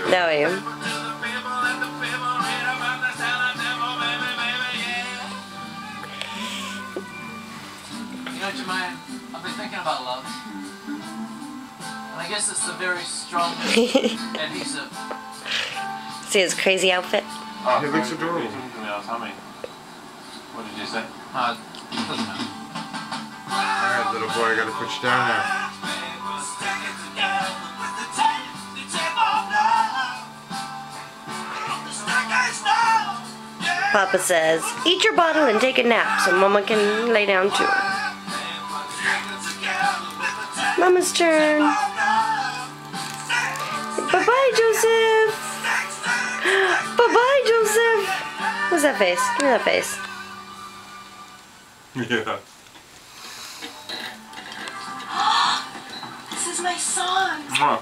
No, you. You know, Jermaine, I've been thinking about love. And I guess it's a very strong adhesive. See his crazy outfit? Oh, he looks adorable. What did you say? Doesn't matter. Alright, little boy, I gotta put you down now. Papa says, eat your bottle and take a nap so Mama can lay down too. Mama's turn. Bye-bye, Joseph. Bye-bye, Joseph. What's that face? Give me that face. Yeah. This is my song. Mwah.